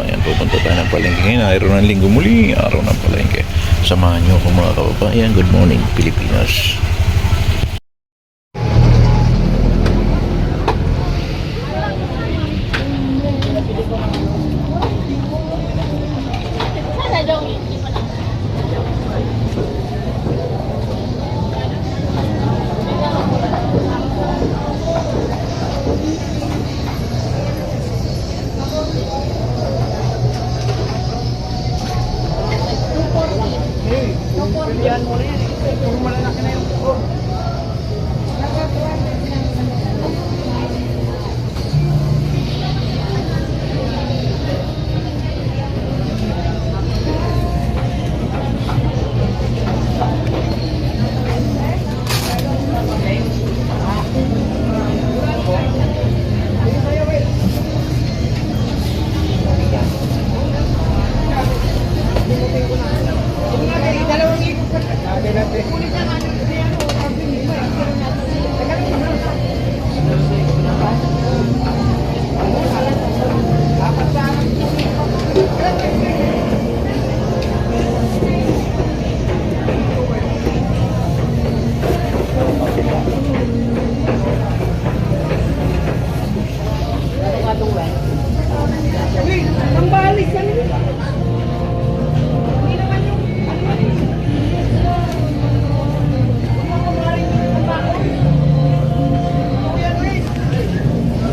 kababayan, pupunta tayo ng palengke ngayon. Araw ng linggo muli, araw ng palengke. Samahan nyo ako mga kababayan. Good morning, Pilipinas.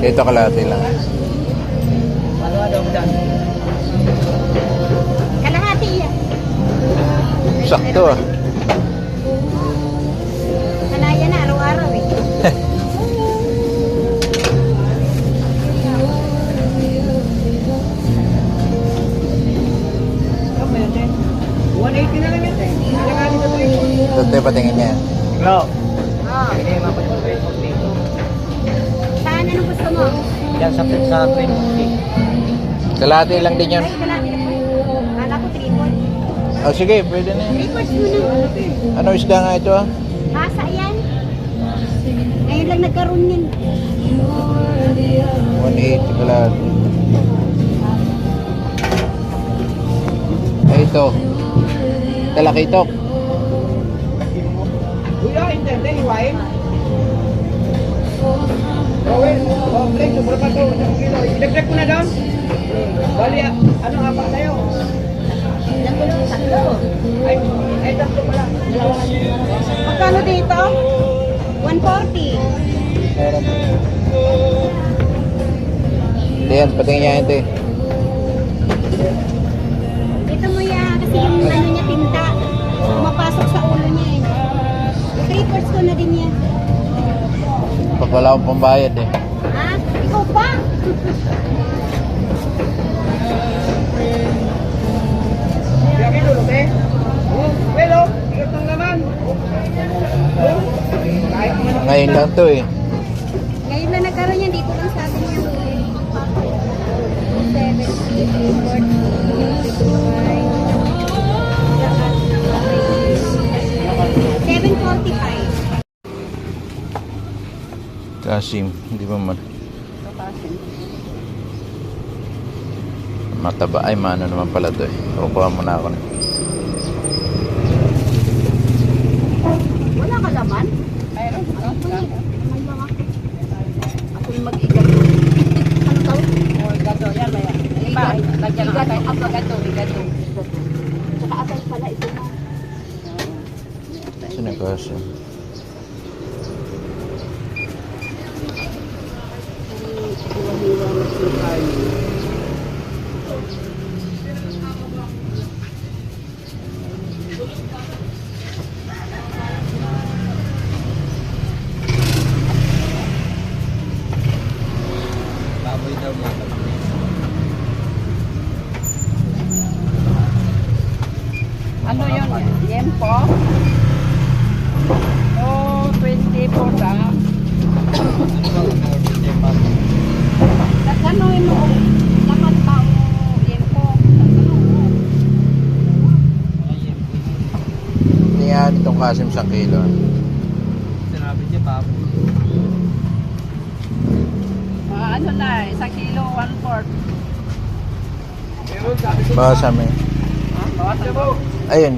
Dito kalahati lang. Kalahati yan. Sakto ah. Kalaya na araw-araw eh. Ito tayo patingin niya. Hello. Saan anong gusto mo? Yan sa 20. Kalahati lang din yan. Ay, kalahati na po. Kala ko 3 points. Oh, sige, pwede na yan. 3 points muna. Ano isda nga ito ah? Hasa yan. Ngayon lang nagkaroon yan. 180 kalahati. Ay, ito. Talakitok. Kuya, hindi, hiwain. Gawin, plate, sobra pa ito, 1 kilo. Ilagdag ko na doon. Bali, ano apa tayo? Ilang ko lang, 3. Ay, tatlo pala. Magkano dito? 140. Hindi yan, patingin niya ito eh. Ito mo yan, kasi yung ano niya tinta. Pumapasok sa ulo niya eh. 3 points ko na din yan. Pag wala akong pambayad eh. Ha? Ikaw pa? Kaya kilo, te. Hello, ikat ng laman. Ngayon lang to eh. Ngayon na nagkaroon yan, dito lang sa atin yan. 745. Kasim, hindi ba man? Mataba ay mano naman pala to eh. Kukuha muna ako na. Wala ka laman? Mayroon. Laman lang ako. Ako yung mag-igat. Ano tawag? Gato, yan, maya. Iba, lagyan ng atay. Gato. Saka atay pala ito mo. Sino yung kasim? Hiwa-hiwa na sukay. Baboy daw mga kapatid. Ano yun? Yempo? Oh, 24 lang. Nagkanoin mo laman ba o yempo? Hindi nga itong kasim 1 kilo. Sinabi niya baboy. Ano na, 1 kilo, 1/4. Doon, sabi ko. Baka sa amin. Bawasan mo. Ayun.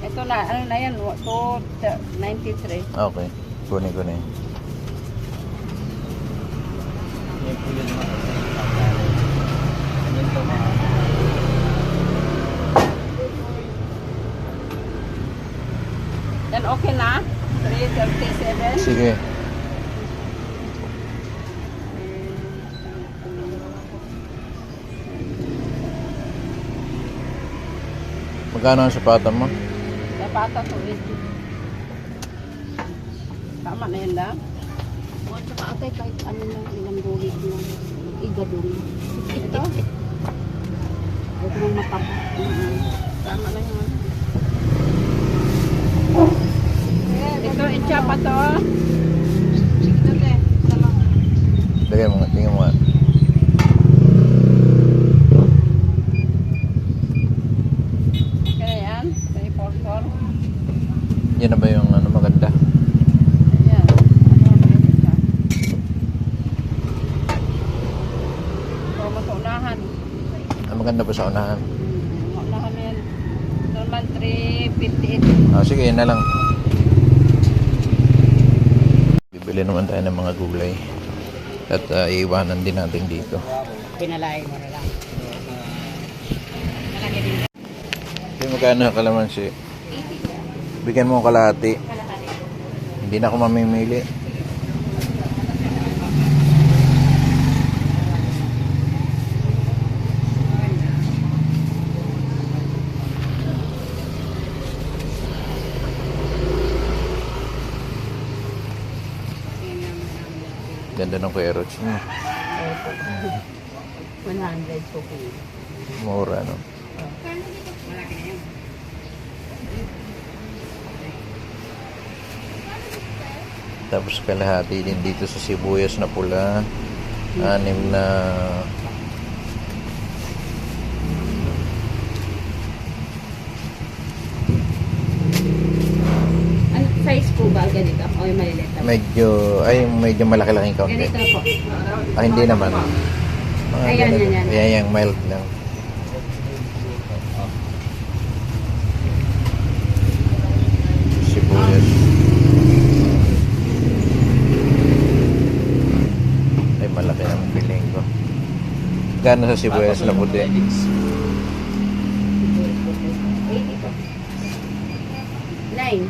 Ito na, ano na yan, 293. Okay. Kunin ko na yun. Yan okay na? 337. Sige. Magkano ang sapatan mo? Napata to it. Tama na yun lang. O, tsaka atay kahit ano lang, ilang buhit lang. Igadong. Ito. Huwag mong mataba. Tama na yun. Ito, itchapa to. Ito, te. Salang. Lagay mo nga. Tingnan mo nga. Kaya yan, 344. Yan na ba yung ano maganda? Ayan. Ano, ito. Promo sa unahan. Ah, maganda ba sa unahan? Unahan yan. Normal 358. Ah, sige, yun na lang. Bibili naman tayo ng mga gulay. At iiwanan din natin dito. Pinalain mo na lang. Kaya magkano ang kalamansi? Bigyan mo ang kalahati. Hindi na ako mamimili. Ganda ng carrots mo. 100 po kilo. Mura, no? Malaki na yun. Tapos kalahati din dito sa sibuyas na pula. 6 na Ano size po ba ganito? O yung maliliit na? medyo malaki-laking kaunti. Ganito po. Ah, hindi naman. Ayan, ganito. yan. Ayan, yung mild lang. Sibuyas. Ay, malaki naman biling ko. Gano'n sa sibuyas na puti? 80 po. 9.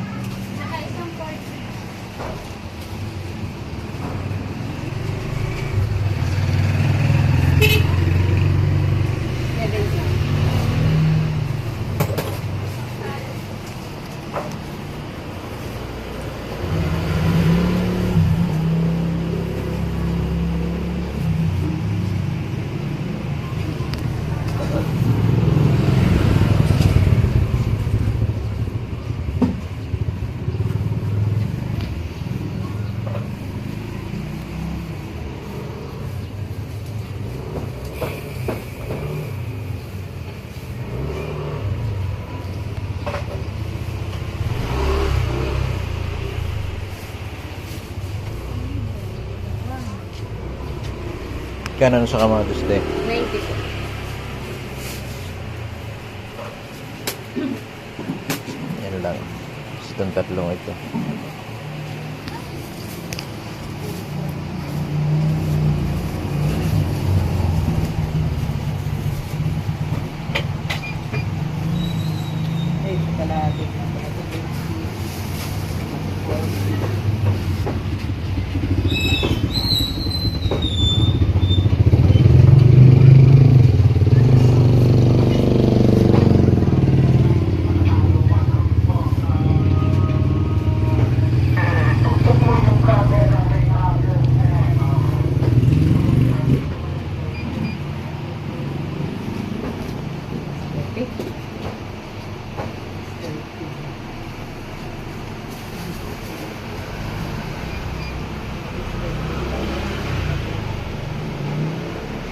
Gano'n sa kamatis din? 90 po. Yan lang. Itong tatlong ito. Ay, kalahati.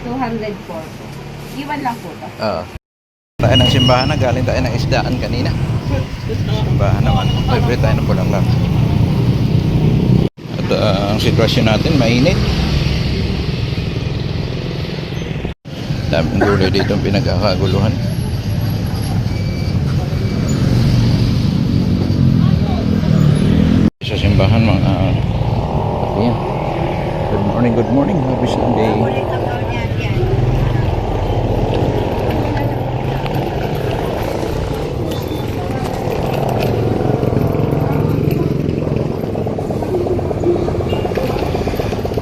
$204 po. Iwan lang po to. Oo. Tayo ng simbahan na. Galing tayo ng isdaan kanina. Simbahan naman. Libre tayo ng pulang lang. At ang sitwasyon natin, mainit. Daming gulay dito ang pinagkakaguluhan. Sa simbahan mga kapatid. Good morning, happy Sunday.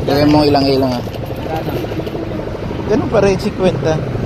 Lagyan mo ilang-ilang ah. Ganun pa rin, 50.